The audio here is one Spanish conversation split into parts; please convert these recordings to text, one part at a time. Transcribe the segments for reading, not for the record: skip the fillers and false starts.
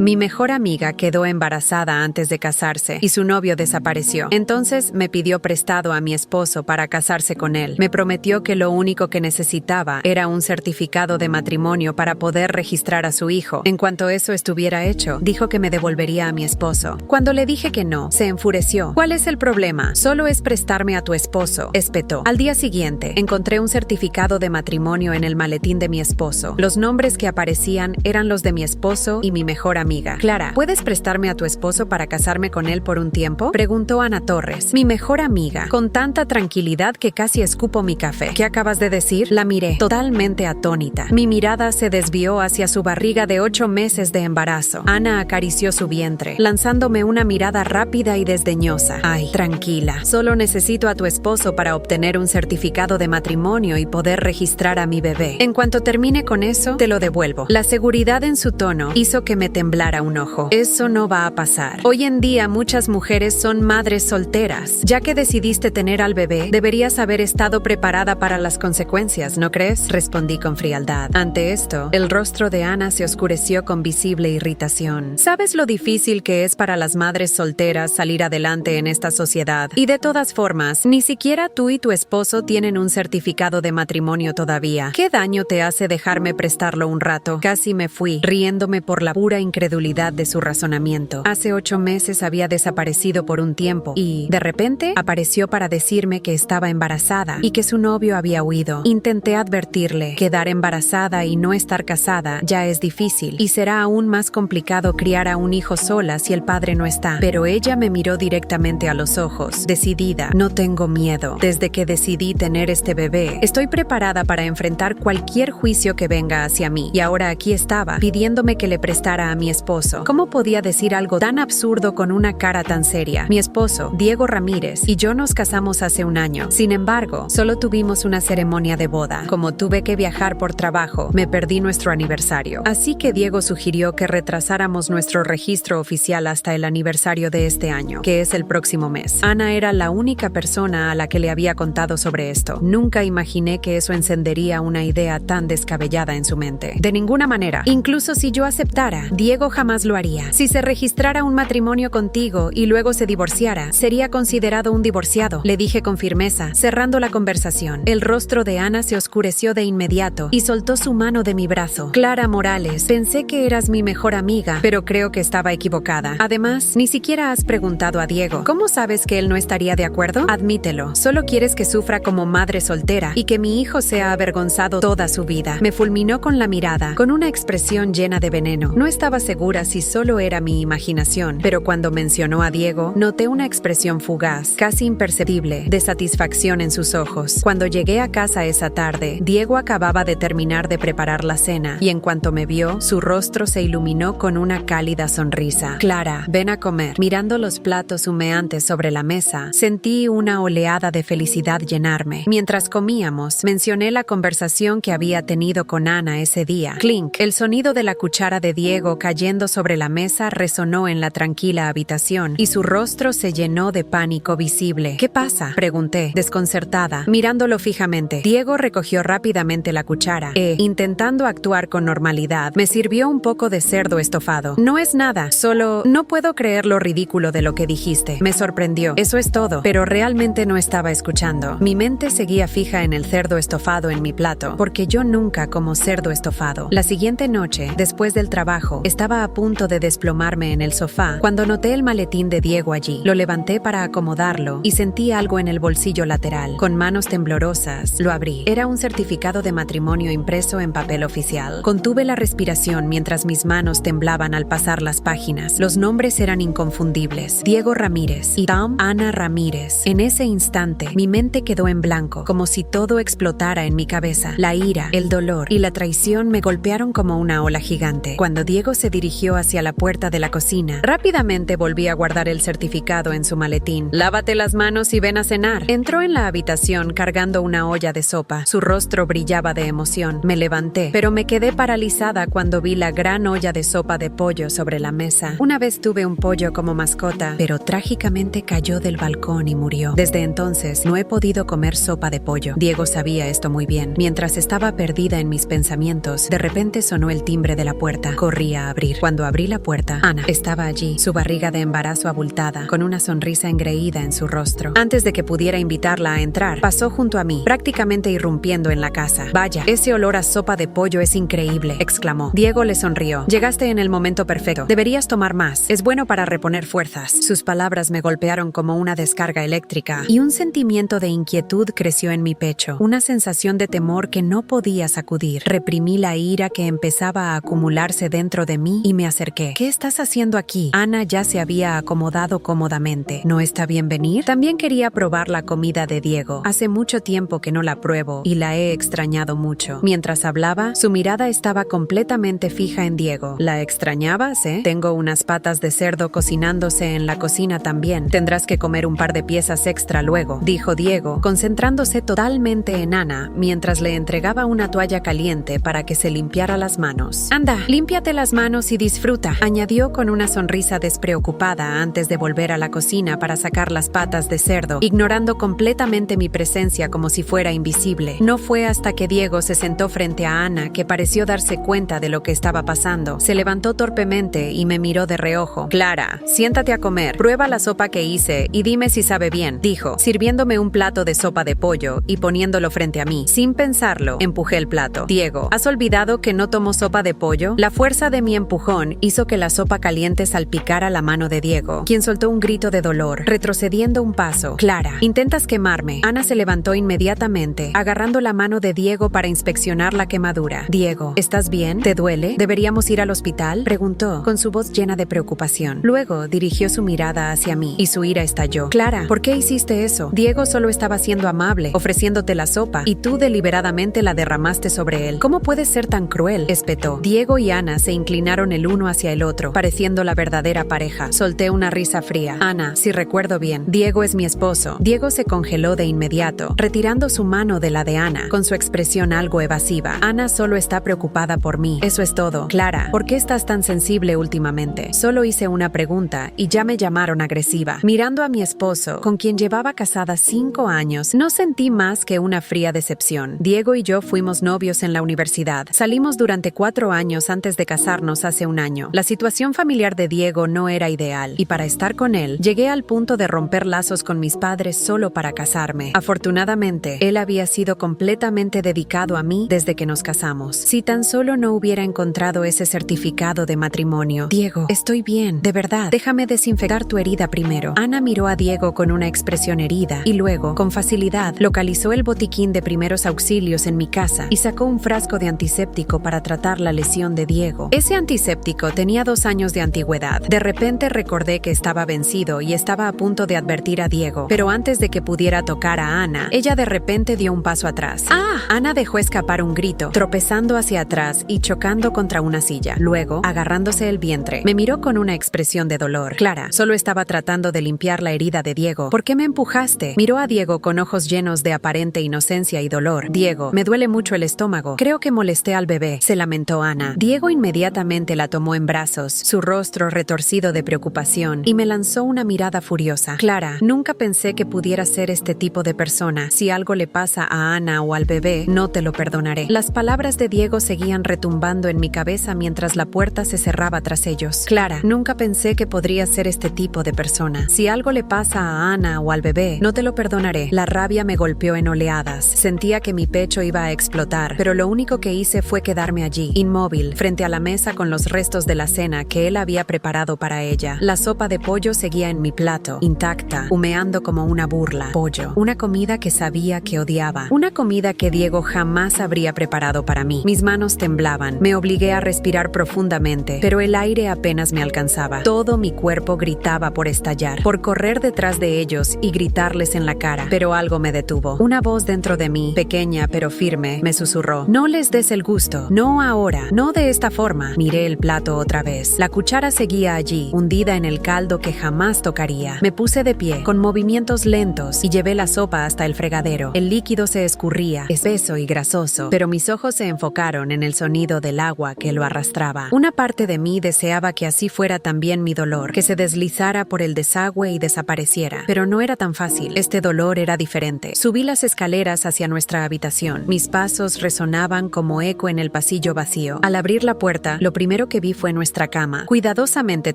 Mi mejor amiga quedó embarazada antes de casarse y su novio desapareció. Entonces me pidió prestado a mi esposo para casarse con él. Me prometió que lo único que necesitaba era un certificado de matrimonio para poder registrar a su hijo. En cuanto eso estuviera hecho, dijo que me devolvería a mi esposo. Cuando le dije que no, se enfureció. ¿Cuál es el problema? Solo es prestarme a tu esposo, espetó. Al día siguiente, encontré un certificado de matrimonio en el maletín de mi esposo. Los nombres que aparecían eran los de mi esposo y mi mejor amiga. Clara, ¿puedes prestarme a tu esposo para casarme con él por un tiempo? Preguntó Ana Torres, mi mejor amiga, con tanta tranquilidad que casi escupo mi café. ¿Qué acabas de decir? La miré, totalmente atónita. Mi mirada se desvió hacia su barriga de 8 meses de embarazo. Ana acarició su vientre, lanzándome una mirada rápida y desdeñosa. Ay, tranquila, solo necesito a tu esposo para obtener un certificado de matrimonio y poder registrar a mi bebé. En cuanto termine con eso, te lo devuelvo. La seguridad en su tono hizo que me temblara un ojo. Eso no va a pasar. Hoy en día muchas mujeres son madres solteras. Ya que decidiste tener al bebé, deberías haber estado preparada para las consecuencias, ¿no crees? Respondí con frialdad. Ante esto, el rostro de Ana se oscureció con visible irritación. ¿Sabes lo difícil que es para las madres solteras salir adelante en esta sociedad? Y de todas formas, ni siquiera tú y tu esposo tienen un certificado de matrimonio todavía. ¿Qué daño te hace dejarme prestarlo un rato? Casi me fui, riéndome por la pura incredulidad de su razonamiento. Hace 8 meses había desaparecido por un tiempo y, de repente, apareció para decirme que estaba embarazada y que su novio había huido. Intenté advertirle, quedar embarazada y no estar casada ya es difícil y será aún más complicado criar a un hijo sola si el padre no está. Pero ella me miró directamente a los ojos, decidida. No tengo miedo. Desde que decidí tener este bebé, estoy preparada para enfrentar cualquier juicio que venga hacia mí. Y ahora aquí estaba, pidiéndome que le prestara a mi esposo. ¿Cómo podía decir algo tan absurdo con una cara tan seria? Mi esposo, Diego Ramírez, y yo nos casamos hace un año. Sin embargo, solo tuvimos una ceremonia de boda. Como tuve que viajar por trabajo, me perdí nuestro aniversario. Así que Diego sugirió que retrasáramos nuestro registro oficial hasta el aniversario de este año, que es el próximo mes. Ana era la única persona a la que le había contado sobre esto. Nunca imaginé que eso encendería una idea tan descabellada en su mente. De ninguna manera. Incluso si yo aceptara, Diego jamás lo haría. Si se registrara un matrimonio contigo y luego se divorciara, sería considerado un divorciado, le dije con firmeza, cerrando la conversación. El rostro de Ana se oscureció de inmediato y soltó su mano de mi brazo. Clara Morales, pensé que eras mi mejor amiga, pero creo que estaba equivocada. Además, ni siquiera has preguntado a Diego. ¿Cómo sabes que él no estaría de acuerdo? Admítelo. Solo quieres que sufra como madre soltera y que mi hijo sea avergonzado toda su vida. Me fulminó con la mirada, con una expresión llena de veneno. No estaba segura si solo era mi imaginación, pero cuando mencionó a Diego, noté una expresión fugaz, casi imperceptible, de satisfacción en sus ojos. Cuando llegué a casa esa tarde, Diego acababa de terminar de preparar la cena, y en cuanto me vio, su rostro se iluminó con una cálida sonrisa. Clara, ven a comer. Mirando los platos humeantes sobre la mesa, sentí una oleada de felicidad llenarme. Mientras comíamos, mencioné la conversación que había tenido con Ana ese día. Clink, el sonido de la cuchara de Diego cayendo sobre la mesa resonó en la tranquila habitación y su rostro se llenó de pánico visible. ¿Qué pasa?, pregunté, desconcertada, mirándolo fijamente. Diego recogió rápidamente la cuchara intentando actuar con normalidad, me sirvió un poco de cerdo estofado. No es nada, solo no puedo creer lo ridículo de lo que dijiste. Me sorprendió. Eso es todo, pero realmente no estaba escuchando. Mi mente seguía fija en el cerdo estofado en mi plato, porque yo nunca como cerdo estofado. La siguiente noche, después del trabajo, estaba a punto de desplomarme en el sofá cuando noté el maletín de Diego allí. Lo levanté para acomodarlo y sentí algo en el bolsillo lateral. Con manos temblorosas, lo abrí. Era un certificado de matrimonio impreso en papel oficial. Contuve la respiración mientras mis manos temblaban al pasar las páginas. Los nombres eran inconfundibles: Diego Ramírez y Ana Ramírez. En ese instante, mi mente quedó en blanco, como si todo explotara en mi cabeza. La ira, el dolor y la traición me golpearon como una ola gigante. Cuando Diego se dirigió hacia la puerta de la cocina, rápidamente volví a guardar el certificado en su maletín. Lávate las manos y ven a cenar. Entró en la habitación cargando una olla de sopa. Su rostro brillaba de emoción. Me levanté, pero me quedé paralizada cuando vi la gran olla de sopa de pollo sobre la mesa. Una vez tuve un pollo como mascota, pero trágicamente cayó del balcón y murió. Desde entonces, no he podido comer sopa de pollo. Diego sabía esto muy bien. Mientras estaba perdida en mis pensamientos, de repente sonó el timbre de la puerta. Corrí a abrir. abrir. Cuando abrí la puerta, Ana estaba allí, su barriga de embarazo abultada, con una sonrisa engreída en su rostro. Antes de que pudiera invitarla a entrar, pasó junto a mí, prácticamente irrumpiendo en la casa. «Vaya, ese olor a sopa de pollo es increíble», exclamó. Diego le sonrió. «Llegaste en el momento perfecto. Deberías tomar más. Es bueno para reponer fuerzas». Sus palabras me golpearon como una descarga eléctrica, y un sentimiento de inquietud creció en mi pecho, una sensación de temor que no podía sacudir. Reprimí la ira que empezaba a acumularse dentro de mí y me acerqué. «¿Qué estás haciendo aquí?» Ana ya se había acomodado cómodamente. «¿No está bien venir?» También quería probar la comida de Diego. Hace mucho tiempo que no la pruebo y la he extrañado mucho. Mientras hablaba, su mirada estaba completamente fija en Diego. «¿La extrañabas, eh? Tengo unas patas de cerdo cocinándose en la cocina también. Tendrás que comer un par de piezas extra luego», dijo Diego, concentrándose totalmente en Ana mientras le entregaba una toalla caliente para que se limpiara las manos. «Anda, límpiate las manos y disfruta», añadió con una sonrisa despreocupada antes de volver a la cocina para sacar las patas de cerdo, ignorando completamente mi presencia como si fuera invisible. No fue hasta que Diego se sentó frente a Ana que pareció darse cuenta de lo que estaba pasando. Se levantó torpemente y me miró de reojo. «Clara, siéntate a comer. Prueba la sopa que hice y dime si sabe bien», dijo, sirviéndome un plato de sopa de pollo y poniéndolo frente a mí. Sin pensarlo, empujé el plato. «Diego, ¿has olvidado que no tomo sopa de pollo?» La fuerza de mi empujón hizo que la sopa caliente salpicara la mano de Diego, quien soltó un grito de dolor, retrocediendo un paso. «Clara, intentas quemarme». Ana se levantó inmediatamente, agarrando la mano de Diego para inspeccionar la quemadura. «Diego, ¿estás bien? ¿Te duele? ¿Deberíamos ir al hospital?», preguntó, con su voz llena de preocupación. Luego dirigió su mirada hacia mí, y su ira estalló. «Clara, ¿por qué hiciste eso? Diego solo estaba siendo amable, ofreciéndote la sopa, y tú deliberadamente la derramaste sobre él. ¿Cómo puedes ser tan cruel?», espetó. Diego y Ana se inclinaron el uno hacia el otro, pareciendo la verdadera pareja. Solté una risa fría. «Ana, si recuerdo bien, Diego es mi esposo». Diego se congeló de inmediato, retirando su mano de la de Ana, con su expresión algo evasiva. «Ana solo está preocupada por mí. Eso es todo». «Clara, ¿por qué estás tan sensible últimamente? Solo hice una pregunta y ya me llamaron agresiva». Mirando a mi esposo, con quien llevaba casada 5 años, no sentí más que una fría decepción. Diego y yo fuimos novios en la universidad. Salimos durante 4 años antes de casarnos hace 1 año. La situación familiar de Diego no era ideal, y para estar con él, llegué al punto de romper lazos con mis padres solo para casarme. Afortunadamente, él había sido completamente dedicado a mí desde que nos casamos. Si tan solo no hubiera encontrado ese certificado de matrimonio. «Diego, estoy bien, de verdad. Déjame desinfectar tu herida primero». Ana miró a Diego con una expresión herida y luego, con facilidad, localizó el botiquín de primeros auxilios en mi casa y sacó un frasco de antiséptico para tratar la lesión de Diego. Ese antiséptico tenía 2 años de antigüedad. De repente recordé que estaba vencido y estaba a punto de advertir a Diego, pero antes de que pudiera tocar a Ana, ella de repente dio un paso atrás. ¡Ah! Ana dejó escapar un grito, tropezando hacia atrás y chocando contra una silla. Luego, agarrándose el vientre, me miró con una expresión de dolor. «Clara, solo estaba tratando de limpiar la herida de Diego. ¿Por qué me empujaste?». Miró a Diego con ojos llenos de aparente inocencia y dolor. «Diego, me duele mucho el estómago. Creo que molesté al bebé», se lamentó Ana. Diego inmediatamente la tomó en brazos, su rostro retorcido de preocupación, y me lanzó una mirada furiosa. «Clara, nunca pensé que pudiera ser este tipo de persona. Si algo le pasa a Ana o al bebé, no te lo perdonaré». Las palabras de Diego seguían retumbando en mi cabeza mientras la puerta se cerraba tras ellos. «Clara, nunca pensé que podría ser este tipo de persona. Si algo le pasa a Ana o al bebé, no te lo perdonaré». La rabia me golpeó en oleadas. Sentía que mi pecho iba a explotar, pero lo único que hice fue quedarme allí, inmóvil, frente a la mesa con los restos de la cena que él había preparado para ella. La sopa de pollo seguía en mi plato, intacta, humeando como una burla. Pollo, una comida que sabía que odiaba, una comida que Diego jamás habría preparado para mí. Mis manos temblaban, me obligué a respirar profundamente, pero el aire apenas me alcanzaba. Todo mi cuerpo gritaba por estallar, por correr detrás de ellos y gritarles en la cara, pero algo me detuvo. Una voz dentro de mí, pequeña pero firme, me susurró: «No les des el gusto, no ahora, no de esta forma». Miré el plato otra vez. La cuchara seguía allí, hundida en el caldo que jamás tocaría. Me puse de pie, con movimientos lentos, y llevé la sopa hasta el fregadero. El líquido se escurría, espeso y grasoso, pero mis ojos se enfocaron en el sonido del agua que lo arrastraba. Una parte de mí deseaba que así fuera también mi dolor, que se deslizara por el desagüe y desapareciera. Pero no era tan fácil. Este dolor era diferente. Subí las escaleras hacia nuestra habitación. Mis pasos resonaban como eco en el pasillo vacío. Al abrir la puerta, lo primero primero que vi fue nuestra cama, cuidadosamente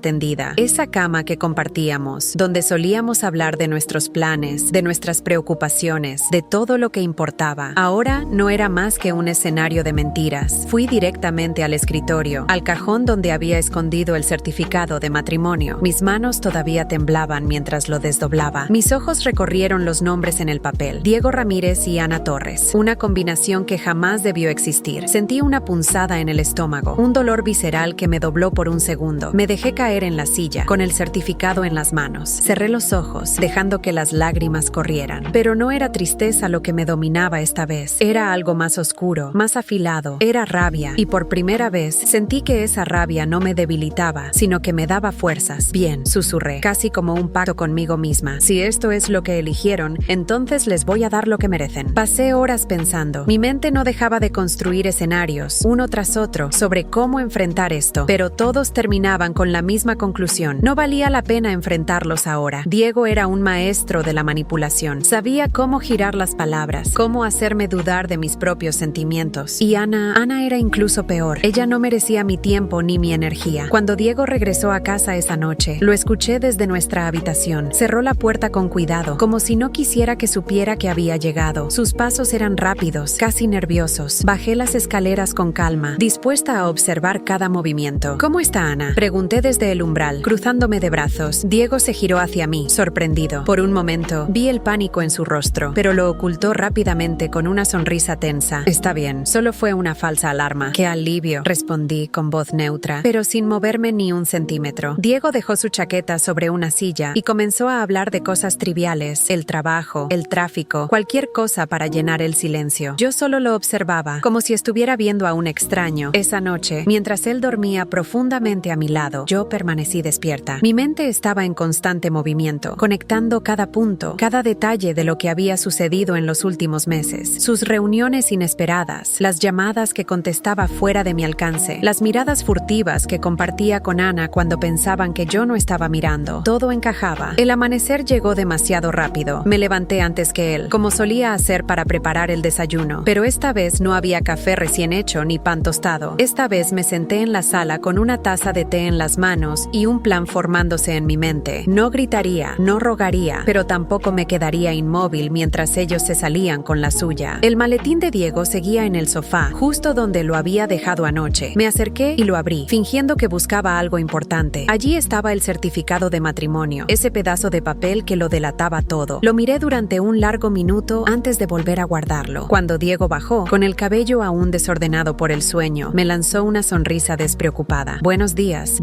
tendida. Esa cama que compartíamos, donde solíamos hablar de nuestros planes, de nuestras preocupaciones, de todo lo que importaba. Ahora no era más que un escenario de mentiras. Fui directamente al escritorio, al cajón donde había escondido el certificado de matrimonio. Mis manos todavía temblaban mientras lo desdoblaba. Mis ojos recorrieron los nombres en el papel: Diego Ramírez y Ana Torres. Una combinación que jamás debió existir. Sentí una punzada en el estómago, un dolor visceral que me dobló por un segundo. Me dejé caer en la silla, con el certificado en las manos. Cerré los ojos, dejando que las lágrimas corrieran. Pero no era tristeza lo que me dominaba esta vez. Era algo más oscuro, más afilado. Era rabia, y por primera vez sentí que esa rabia no me debilitaba, sino que me daba fuerzas. Bien, susurré, casi como un pacto conmigo misma. Si esto es lo que eligieron, entonces les voy a dar lo que merecen. Pasé horas pensando. Mi mente no dejaba de construir escenarios, uno tras otro, sobre cómo enfrentar esto, pero todos terminaban con la misma conclusión. No valía la pena enfrentarlos ahora. Diego era un maestro de la manipulación. Sabía cómo girar las palabras, cómo hacerme dudar de mis propios sentimientos. Y Ana era incluso peor. Ella no merecía mi tiempo ni mi energía. Cuando Diego regresó a casa esa noche, lo escuché desde nuestra habitación. Cerró la puerta con cuidado, como si no quisiera que supiera que había llegado. Sus pasos eran rápidos, casi nerviosos. Bajé las escaleras con calma, dispuesta a observar cada movimiento. ¿Cómo está Ana?, pregunté desde el umbral, cruzándome de brazos. Diego se giró hacia mí, sorprendido. Por un momento, vi el pánico en su rostro, pero lo ocultó rápidamente con una sonrisa tensa. Está bien, solo fue una falsa alarma. ¡Qué alivio!, respondí con voz neutra, pero sin moverme ni un centímetro. Diego dejó su chaqueta sobre una silla y comenzó a hablar de cosas triviales: el trabajo, el tráfico, cualquier cosa para llenar el silencio. Yo solo lo observaba, como si estuviera viendo a un extraño. Esa noche, mientras él dormía profundamente a mi lado, yo permanecí despierta. Mi mente estaba en constante movimiento, conectando cada punto, cada detalle de lo que había sucedido en los últimos meses. Sus reuniones inesperadas, las llamadas que contestaba fuera de mi alcance, las miradas furtivas que compartía con Ana cuando pensaban que yo no estaba mirando. Todo encajaba. El amanecer llegó demasiado rápido. Me levanté antes que él, como solía hacer para preparar el desayuno, pero esta vez no había café recién hecho ni pan tostado. Esta vez me senté en la sala con una taza de té en las manos y un plan formándose en mi mente. No gritaría, no rogaría, pero tampoco me quedaría inmóvil mientras ellos se salían con la suya. El maletín de Diego seguía en el sofá, justo donde lo había dejado anoche. Me acerqué y lo abrí, fingiendo que buscaba algo importante. Allí estaba el certificado de matrimonio, ese pedazo de papel que lo delataba todo. Lo miré durante un largo minuto antes de volver a guardarlo. Cuando Diego bajó, con el cabello aún desordenado por el sueño, me lanzó una sonrisa despreocupada. Buenos días,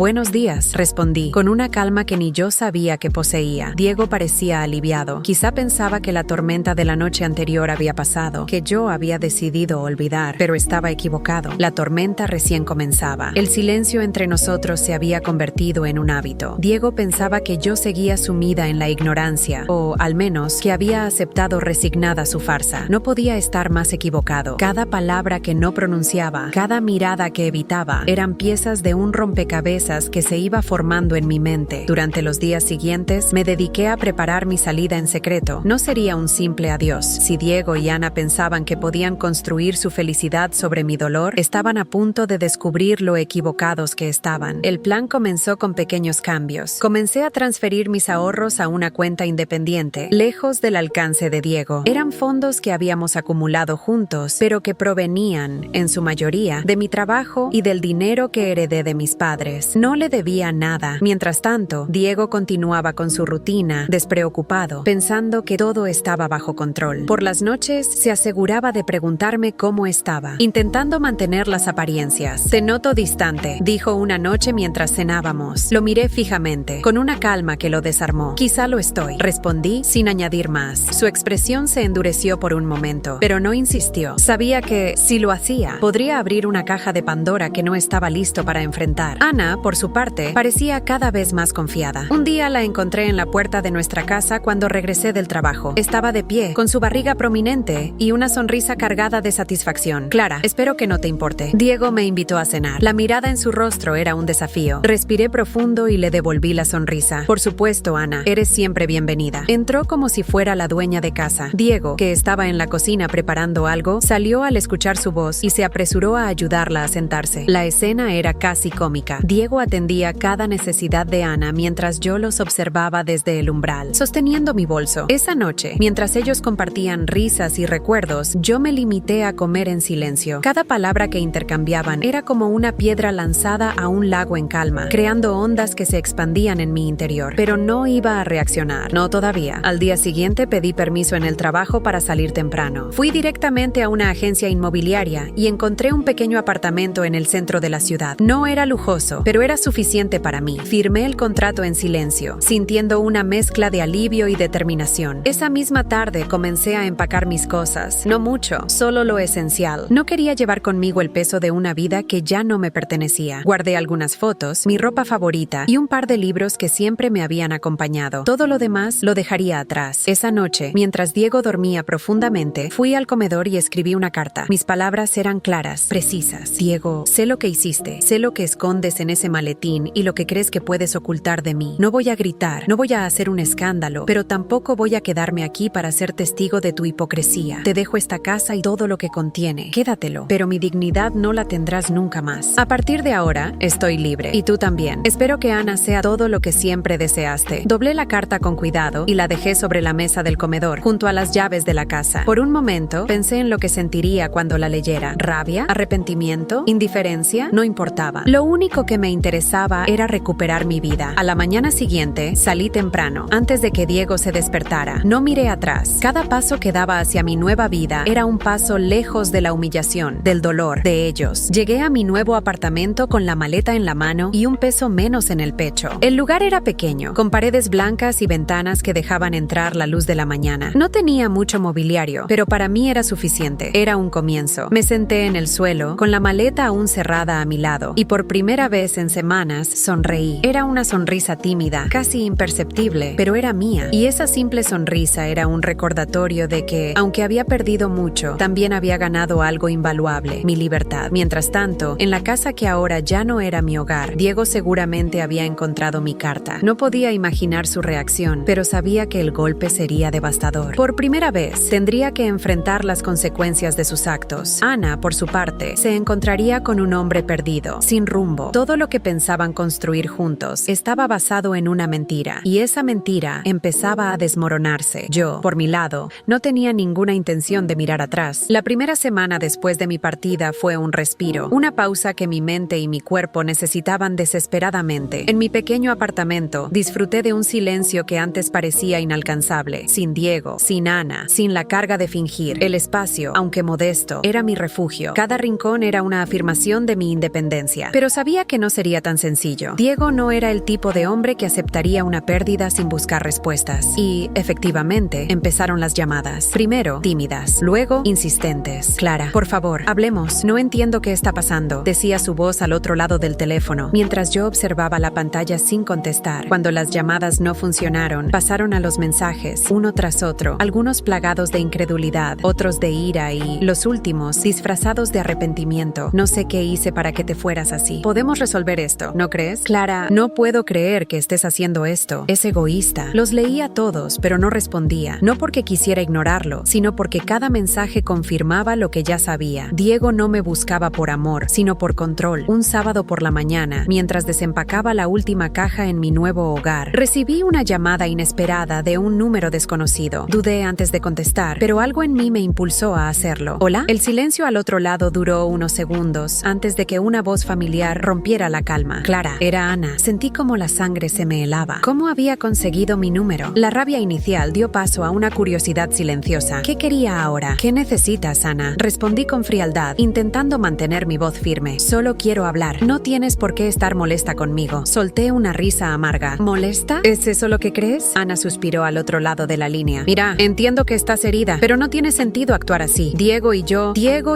respondí, con una calma que ni yo sabía que poseía. Diego parecía aliviado. Quizá pensaba que la tormenta de la noche anterior había pasado, que yo había decidido olvidar, pero estaba equivocado. La tormenta recién comenzaba. El silencio entre nosotros se había convertido en un hábito. Diego pensaba que yo seguía sumida en la ignorancia, o al menos que había aceptado resignada su farsa. No podía estar más equivocado. Cada palabra que no pronunciaba, cada mirada que evitaba, eran piezas de un rompecabezas que se iba formando en mi mente. Durante los días siguientes, me dediqué a preparar mi salida en secreto. No sería un simple adiós. Si Diego y Ana pensaban que podían construir su felicidad sobre mi dolor, estaban a punto de descubrir lo equivocados que estaban. El plan comenzó con pequeños cambios. Comencé a transferir mis ahorros a una cuenta independiente, lejos del alcance de Diego. Eran fondos que habíamos acumulado juntos, pero que provenían, en su mayoría, de mi trabajo y del dinero que heredé de mis padres. No le debía nada. Mientras tanto, Diego continuaba con su rutina, despreocupado, pensando que todo estaba bajo control. Por las noches, se aseguraba de preguntarme cómo estaba, intentando mantener las apariencias. Te noto distante, dijo una noche mientras cenábamos. Lo miré fijamente, con una calma que lo desarmó. Quizá lo estoy, respondí sin añadir más. Su expresión se endureció por un momento, pero no insistió. Sabía que, si lo hacía, podría abrir una caja de Pandora que no estaba listo para enfrentar. Ana, por su parte, parecía cada vez más confiada. Un día la encontré en la puerta de nuestra casa cuando regresé del trabajo. Estaba de pie, con su barriga prominente y una sonrisa cargada de satisfacción. Clara, espero que no te importe. Diego me invitó a cenar. La mirada en su rostro era un desafío. Respiré profundo y le devolví la sonrisa. Por supuesto, Ana, eres siempre bienvenida. Entró como si fuera la dueña de casa. Diego, que estaba en la cocina preparando algo, salió al escuchar su voz y se apresuró a ayudarla a sentarse. La escena escena era casi cómica. Diego atendía cada necesidad de Ana mientras yo los observaba desde el umbral, sosteniendo mi bolso. Esa noche, mientras ellos compartían risas y recuerdos, yo me limité a comer en silencio. Cada palabra que intercambiaban era como una piedra lanzada a un lago en calma, creando ondas que se expandían en mi interior. Pero no iba a reaccionar, no todavía. Al día siguiente pedí permiso en el trabajo para salir temprano. Fui directamente a una agencia inmobiliaria y encontré un pequeño apartamento en el centro de la ciudad. No era lujoso, pero era suficiente para mí. Firmé el contrato en silencio, sintiendo una mezcla de alivio y determinación. Esa misma tarde comencé a empacar mis cosas. No mucho, solo lo esencial. No quería llevar conmigo el peso de una vida que ya no me pertenecía. Guardé algunas fotos, mi ropa favorita y un par de libros que siempre me habían acompañado. Todo lo demás lo dejaría atrás. Esa noche, mientras Diego dormía profundamente, fui al comedor y escribí una carta. Mis palabras eran claras, precisas. Diego, sé lo que hiciste, sé lo que escondes en ese maletín y lo que crees que puedes ocultar de mí. No voy a gritar, no voy a hacer un escándalo, pero tampoco voy a quedarme aquí para ser testigo de tu hipocresía. Te dejo esta casa y todo lo que contiene. Quédatelo, pero mi dignidad no la tendrás nunca más. A partir de ahora, estoy libre. Y tú también. Espero que Ana sea todo lo que siempre deseaste. Doblé la carta con cuidado y la dejé sobre la mesa del comedor, junto a las llaves de la casa. Por un momento, pensé en lo que sentiría cuando la leyera. ¿Rabia? ¿Arrepentimiento? ¿Indiferencia? No importaba. Lo único que me interesaba era recuperar mi vida. A la mañana siguiente, salí temprano, antes de que Diego se despertara. No miré atrás. Cada paso que daba hacia mi nueva vida era un paso lejos de la humillación, del dolor, de ellos. Llegué a mi nuevo apartamento con la maleta en la mano y un peso menos en el pecho. El lugar era pequeño, con paredes blancas y ventanas que dejaban entrar la luz de la mañana. No tenía mucho mobiliario, pero para mí era suficiente. Era un comienzo. Me senté en el suelo, con la maleta aún cerrada a mi lado, y por primera vez en semanas sonreí. Era una sonrisa tímida, casi imperceptible, pero era mía. Y esa simple sonrisa era un recordatorio de que, aunque había perdido mucho, también había ganado algo invaluable, mi libertad. Mientras tanto, en la casa que ahora ya no era mi hogar, Diego seguramente había encontrado mi carta. No podía imaginar su reacción, pero sabía que el golpe sería devastador. Por primera vez, tendría que enfrentar las consecuencias de sus actos. Ana, por su parte, se encontraría con un hombre perdido, sin rumbo. Todo lo que pensaban construir juntos estaba basado en una mentira, y esa mentira empezaba a desmoronarse. Yo, por mi lado, no tenía ninguna intención de mirar atrás. La primera semana después de mi partida fue un respiro, una pausa que mi mente y mi cuerpo necesitaban desesperadamente. En mi pequeño apartamento, disfruté de un silencio que antes parecía inalcanzable, sin Diego, sin Ana, sin la carga de fingir. El espacio, aunque modesto, era mi refugio. Cada rincón era una afirmación de mi independencia. Pero sabía que no sería tan sencillo. Diego no era el tipo de hombre que aceptaría una pérdida sin buscar respuestas. Y, efectivamente, empezaron las llamadas. Primero, tímidas, luego, insistentes. Clara, por favor, hablemos. No entiendo qué está pasando, decía su voz al otro lado del teléfono, mientras yo observaba la pantalla sin contestar. Cuando las llamadas no funcionaron, pasaron a los mensajes, uno tras otro, algunos plagados de incredulidad, otros de ira y, los últimos, disfrazados de arrepentimiento. No sé qué hice para que te fueras así. Podemos resolver esto, ¿no crees? Clara, no puedo creer que estés haciendo esto. Es egoísta. Los leía todos, pero no respondía. No porque quisiera ignorarlo, sino porque cada mensaje confirmaba lo que ya sabía. Diego no me buscaba por amor, sino por control. Un sábado por la mañana, mientras desempacaba la última caja en mi nuevo hogar, recibí una llamada inesperada de un número desconocido. Dudé antes de contestar, pero algo en mí me impulsó a hacerlo. ¿Hola? El silencio al otro lado duró unos segundos antes de que una voz familiar rompiera la calma. Clara, era Ana. Sentí como la sangre se me helaba. ¿Cómo había conseguido mi número? La rabia inicial dio paso a una curiosidad silenciosa. ¿Qué quería ahora? ¿Qué necesitas, Ana? Respondí con frialdad, intentando mantener mi voz firme. Solo quiero hablar. No tienes por qué estar molesta conmigo. Solté una risa amarga. ¿Molesta? ¿Es eso lo que crees? Ana suspiró al otro lado de la línea. Mira, entiendo que estás herida, pero no tiene sentido actuar así. Diego y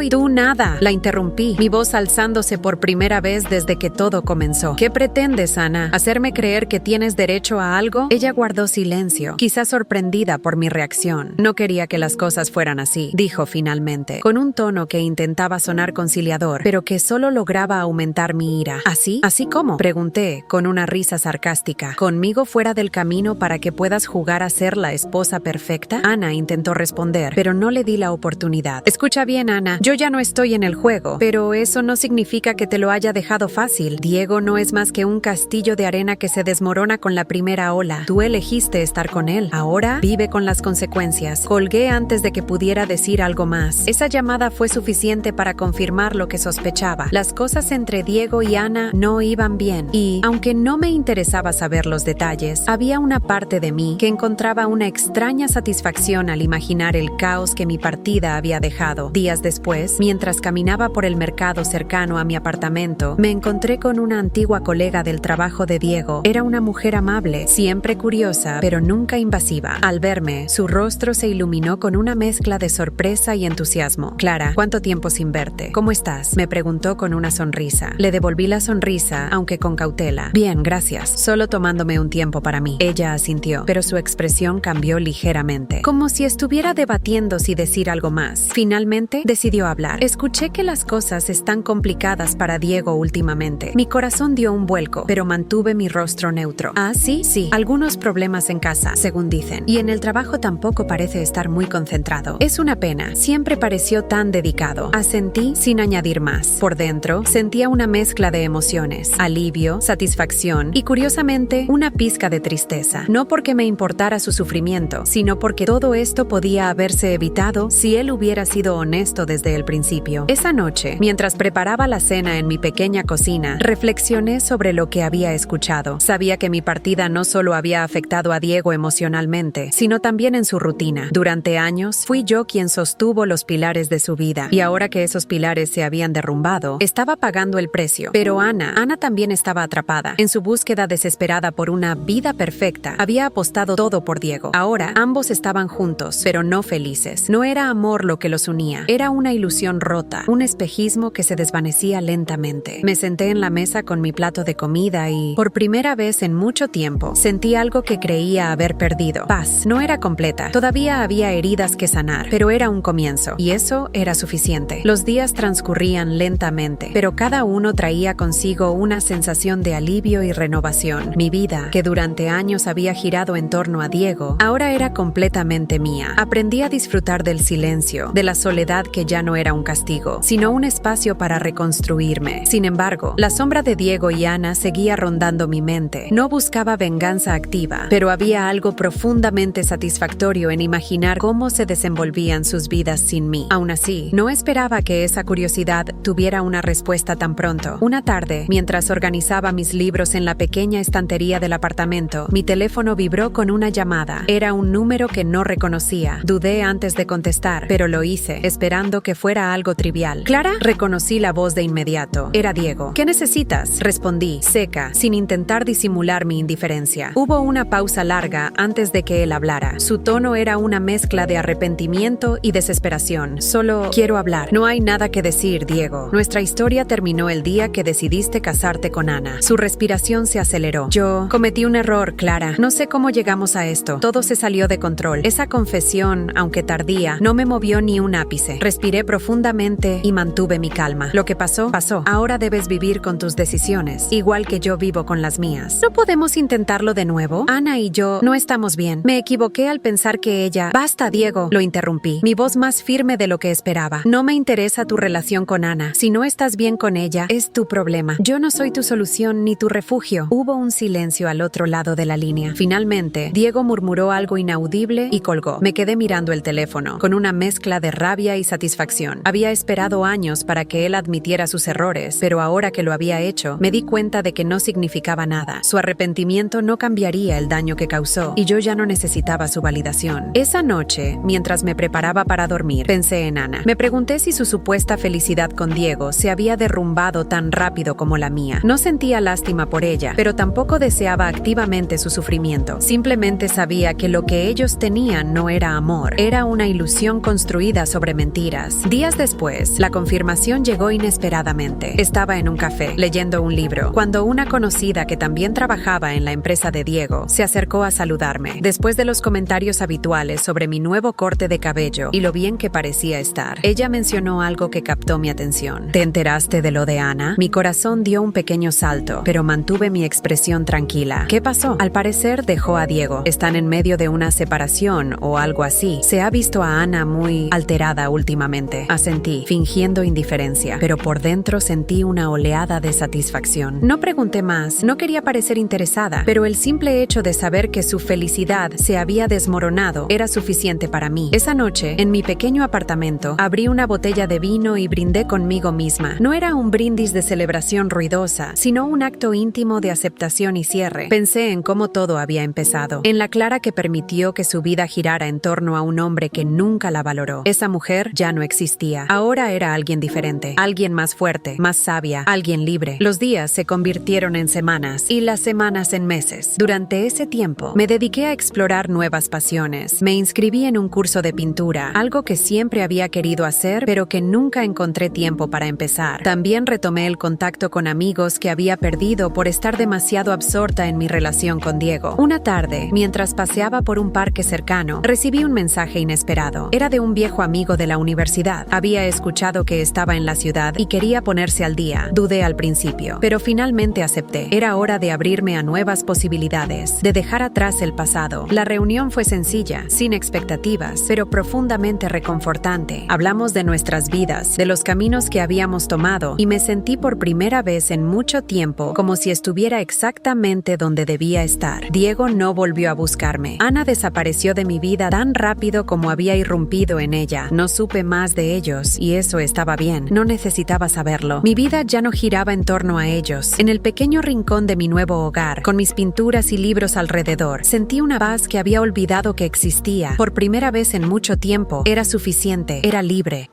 tú nada. La interrumpí, mi voz alzándose por primera vez desde que todo comenzó. ¿Qué pretendes, Ana? ¿Hacerme creer que tienes derecho a algo? Ella guardó silencio, quizás sorprendida por mi reacción. No quería que las cosas fueran así, dijo finalmente, con un tono que intentaba sonar conciliador, pero que solo lograba aumentar mi ira. ¿Así? ¿Así cómo? Pregunté, con una risa sarcástica. ¿Conmigo fuera del camino para que puedas jugar a ser la esposa perfecta? Ana intentó responder, pero no le di la oportunidad. Escucha bien, Ana, yo ya no estoy en el juego, pero eso no significa significa que te lo haya dejado fácil. Diego no es más que un castillo de arena que se desmorona con la primera ola. Tú elegiste estar con él. Ahora vive con las consecuencias. Colgué antes de que pudiera decir algo más. Esa llamada fue suficiente para confirmar lo que sospechaba. Las cosas entre Diego y Ana no iban bien. Y, aunque no me interesaba saber los detalles, había una parte de mí que encontraba una extraña satisfacción al imaginar el caos que mi partida había dejado. Días después, mientras caminaba por el mercado cercano a mi apartamento, me encontré con una antigua colega del trabajo de Diego. Era una mujer amable, siempre curiosa, pero nunca invasiva. Al verme, su rostro se iluminó con una mezcla de sorpresa y entusiasmo. Clara, ¿cuánto tiempo sin verte? ¿Cómo estás? Me preguntó con una sonrisa. Le devolví la sonrisa, aunque con cautela. Bien, gracias. Solo tomándome un tiempo para mí. Ella asintió, pero su expresión cambió ligeramente, como si estuviera debatiendo si decir algo más. Finalmente, decidió hablar. Escuché que las cosas están complicadas para Diego últimamente. Mi corazón dio un vuelco, pero mantuve mi rostro neutro. ¿Ah, sí? Sí. Algunos problemas en casa, según dicen. Y en el trabajo tampoco parece estar muy concentrado. Es una pena. Siempre pareció tan dedicado. Asentí sin añadir más. Por dentro, sentía una mezcla de emociones. Alivio, satisfacción y, curiosamente, una pizca de tristeza. No porque me importara su sufrimiento, sino porque todo esto podía haberse evitado si él hubiera sido honesto desde el principio. Esa noche, mientras preparaba la cena en mi pequeña cocina, reflexioné sobre lo que había escuchado. Sabía que mi partida no solo había afectado a Diego emocionalmente, sino también en su rutina. Durante años, fui yo quien sostuvo los pilares de su vida, y ahora que esos pilares se habían derrumbado, estaba pagando el precio. Pero Ana también estaba atrapada. En su búsqueda desesperada por una vida perfecta, había apostado todo por Diego. Ahora, ambos estaban juntos, pero no felices. No era amor lo que los unía, era una ilusión rota, un espejismo que se desvanecía lentamente. Me senté en la mesa con mi plato de comida y, por primera vez en mucho tiempo, sentí algo que creía haber perdido. Paz. No era completa. Todavía había heridas que sanar, pero era un comienzo, y eso era suficiente. Los días transcurrían lentamente, pero cada uno traía consigo una sensación de alivio y renovación. Mi vida, que durante años había girado en torno a Diego, ahora era completamente mía. Aprendí a disfrutar del silencio, de la soledad que ya no era un castigo, sino un espacio para reconstruirme. Sin embargo, la sombra de Diego y Ana seguía rondando mi mente. No buscaba venganza activa, pero había algo profundamente satisfactorio en imaginar cómo se desenvolvían sus vidas sin mí. Aún así, no esperaba que esa curiosidad tuviera una respuesta tan pronto. Una tarde, mientras organizaba mis libros en la pequeña estantería del apartamento, mi teléfono vibró con una llamada. Era un número que no reconocía. Dudé antes de contestar, pero lo hice, esperando que fuera algo trivial. ¿Clara? Reconocí la voz de inmediato. Era Diego. ¿Qué necesitas? Respondí, seca, sin intentar disimular mi indiferencia. Hubo una pausa larga antes de que él hablara. Su tono era una mezcla de arrepentimiento y desesperación. Solo quiero hablar. No hay nada que decir, Diego. Nuestra historia terminó el día que decidiste casarte con Ana. Su respiración se aceleró. Yo cometí un error, Clara. No sé cómo llegamos a esto. Todo se salió de control. Esa confesión, aunque tardía, no me movió ni un ápice. Respiré profundamente y mantuve mi calma. Lo que pasó, pasó. Ahora debes vivir con tus decisiones, igual que yo vivo con las mías. ¿No podemos intentarlo de nuevo? Ana y yo no estamos bien. Me equivoqué al pensar que ella... Basta, Diego, lo interrumpí, mi voz más firme de lo que esperaba. No me interesa tu relación con Ana. Si no estás bien con ella, es tu problema. Yo no soy tu solución ni tu refugio. Hubo un silencio al otro lado de la línea. Finalmente, Diego murmuró algo inaudible y colgó. Me quedé mirando el teléfono, con una mezcla de rabia y satisfacción. Había esperado años para que él admitiera sus errores, pero ahora que lo había hecho, me di cuenta de que no significaba nada. Su arrepentimiento no cambiaría el daño que causó, y yo ya no necesitaba su validación. Esa noche, mientras me preparaba para dormir, pensé en Ana. Me pregunté si su supuesta felicidad con Diego se había derrumbado tan rápido como la mía. No sentía lástima por ella, pero tampoco deseaba activamente su sufrimiento. Simplemente sabía que lo que ellos tenían no era amor, era una ilusión construida sobre mentiras. Días después, la confirmación llegó inesperadamente. Estaba en un café, leyendo un libro, cuando una conocida que también trabajaba en la empresa de Diego se acercó a saludarme. Después de los comentarios habituales sobre mi nuevo corte de cabello y lo bien que parecía estar, ella mencionó algo que captó mi atención. ¿Te enteraste de lo de Ana? Mi corazón dio un pequeño salto, pero mantuve mi expresión tranquila. ¿Qué pasó? Al parecer dejó a Diego. Están en medio de una separación o algo así. Se ha visto a Ana muy alterada últimamente. Asentí, fingiendo indiferencia, pero por dentro sentí una oleada de satisfacción. No pregunté más, no quería parecer interesada, pero el simple hecho de saber que su felicidad se había desmoronado era suficiente para mí. Esa noche, en mi pequeño apartamento, abrí una botella de vino y brindé conmigo misma. No era un brindis de celebración ruidosa, sino un acto íntimo de aceptación y cierre. Pensé en cómo todo había empezado, en la Clara que permitió que su vida girara en torno a un hombre que nunca la valoró. Esa mujer ya no existía. Ahora era alguien diferente, alguien más fuerte, más sabia, alguien libre. Los días se convirtieron en semanas y las semanas en meses. Durante ese tiempo, me dediqué a explorar nuevas pasiones. Me inscribí en un curso de pintura, algo que siempre había querido hacer, pero que nunca encontré tiempo para empezar. También retomé el contacto con amigos que había perdido por estar demasiado absorta en mi relación con Diego. Una tarde, mientras paseaba por un parque cercano, recibí un mensaje inesperado. Era de un viejo amigo de la universidad. Había escuchado que estaba en la ciudad y quería ponerse al día. Dudé al principio, pero finalmente acepté. Era hora de abrirme a nuevas posibilidades, de dejar atrás el pasado. La reunión fue sencilla, sin expectativas, pero profundamente reconfortante. Hablamos de nuestras vidas, de los caminos que habíamos tomado, y me sentí por primera vez en mucho tiempo como si estuviera exactamente donde debía estar. Diego no volvió a buscarme. Ana desapareció de mi vida tan rápido como había irrumpido en ella. No supe más de ellos, y eso estaba bien. No necesitaba saberlo. Mi vida ya no giraba en torno a ellos. En el pequeño rincón de mi nuevo hogar, con mis pinturas y libros alrededor, sentí una paz que había olvidado que existía. Por primera vez en mucho tiempo, era suficiente, era libre.